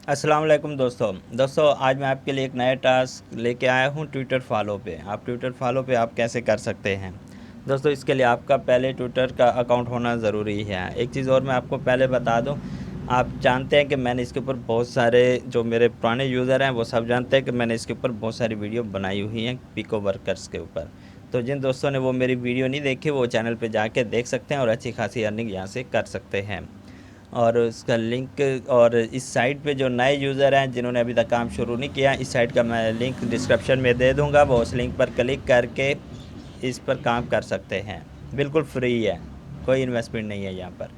अस्सलाम वालेकुम दोस्तों आज मैं आपके लिए एक नया टास्क लेके आया हूँ ट्विटर फॉलो पे। आप ट्विटर फॉलो पे आप कैसे कर सकते हैं दोस्तों। इसके लिए आपका पहले ट्विटर का अकाउंट होना ज़रूरी है। एक चीज़ और मैं आपको पहले बता दूँ, आप जानते हैं कि मैंने इसके ऊपर बहुत सारे, जो मेरे पुराने यूज़र हैं वो सब जानते हैं कि मैंने इसके ऊपर बहुत सारी वीडियो बनाई हुई हैं पिको वर्कर्स के ऊपर। तो जिन दोस्तों ने वो मेरी वीडियो नहीं देखी वो चैनल पे जाके देख सकते हैं और अच्छी खासी अर्निंग यहाँ से कर सकते हैं। और उसका लिंक, और इस साइट पे जो नए यूज़र हैं जिन्होंने अभी तक काम शुरू नहीं किया, इस साइट का मैं लिंक डिस्क्रिप्शन में दे दूंगा। वो उस लिंक पर क्लिक करके इस पर काम कर सकते हैं। बिल्कुल फ्री है, कोई इन्वेस्टमेंट नहीं है यहाँ पर।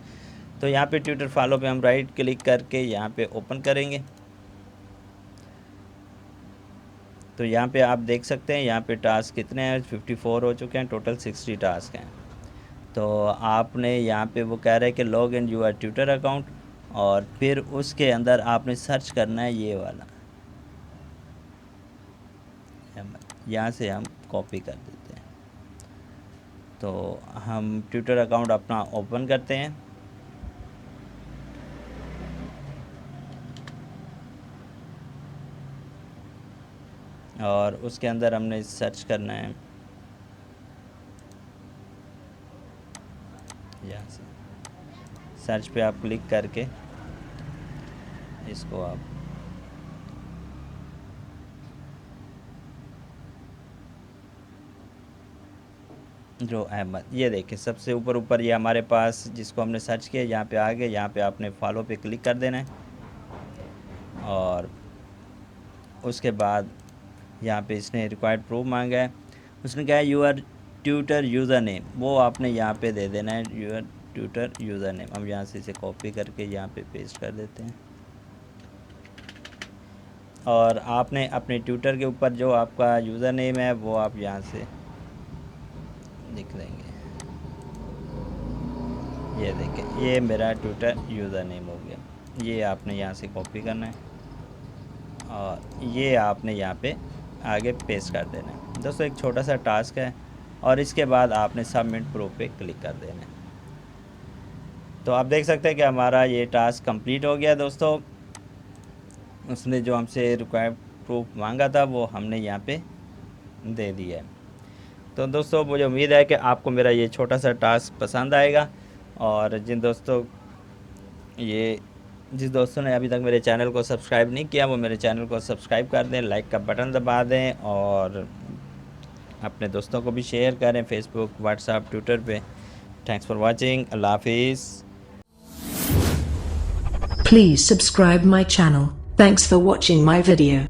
तो यहाँ पे ट्विटर फॉलो पे हम राइट क्लिक करके यहाँ पे ओपन करेंगे। तो यहाँ पे आप देख सकते हैं यहाँ पे टास्क कितने हैं, 54 हो चुके हैं, टोटल 60 टास्क हैं। तो आपने यहाँ पे वो कह रहे हैं कि log in your Twitter account, और फिर उसके अंदर आपने सर्च करना है ये वाला। यहाँ से हम कॉपी कर देते हैं। तो हम ट्विटर अकाउंट अपना ओपन करते हैं। और उसके अंदर हमने सर्च करना है यहाँ से। सर्च पे आप क्लिक करके इसको आप जो अहमद, ये देखिए सबसे ऊपर ऊपर ये हमारे पास जिसको हमने सर्च किया यहाँ पे आ गए। यहाँ पे आपने फॉलो पे क्लिक कर देना है और उसके बाद यहाँ पे इसने रिक्वायर्ड प्रूफ मांगा है। उसने कहा है यूर ट्विटर यूज़र नेम, वो आपने यहाँ पे दे देना है यूर ट्विटर यूज़र नेम। हम यहाँ से इसे कॉपी करके यहाँ पे पेस्ट कर देते हैं। और आपने अपने ट्विटर के ऊपर जो आपका यूज़र नेम है वो आप यहाँ से लिख देंगे। ये देखें, ये मेरा ट्विटर यूज़र नेम हो गया। ये आपने यहाँ से कॉपी करना है और ये आपने यहाँ पे आगे पेस्ट कर देना है। दोस्तों एक छोटा सा टास्क है और इसके बाद आपने सबमिट प्रूफ पे क्लिक कर देना है। तो आप देख सकते हैं कि हमारा ये टास्क कंप्लीट हो गया दोस्तों। उसने जो हमसे रिक्वायर्ड प्रूफ मांगा था वो हमने यहाँ पे दे दिया है। तो दोस्तों मुझे उम्मीद है कि आपको मेरा ये छोटा सा टास्क पसंद आएगा। और जिस दोस्तों ने अभी तक मेरे चैनल को सब्सक्राइब नहीं किया वो मेरे चैनल को सब्सक्राइब कर दें, लाइक का बटन दबा दें और अपने दोस्तों को भी शेयर करें फेसबुक, व्हाट्सएप, ट्विटर पे। Thanks for watching. अल्लाह हाफिज़। Please subscribe my channel. Thanks for watching my video.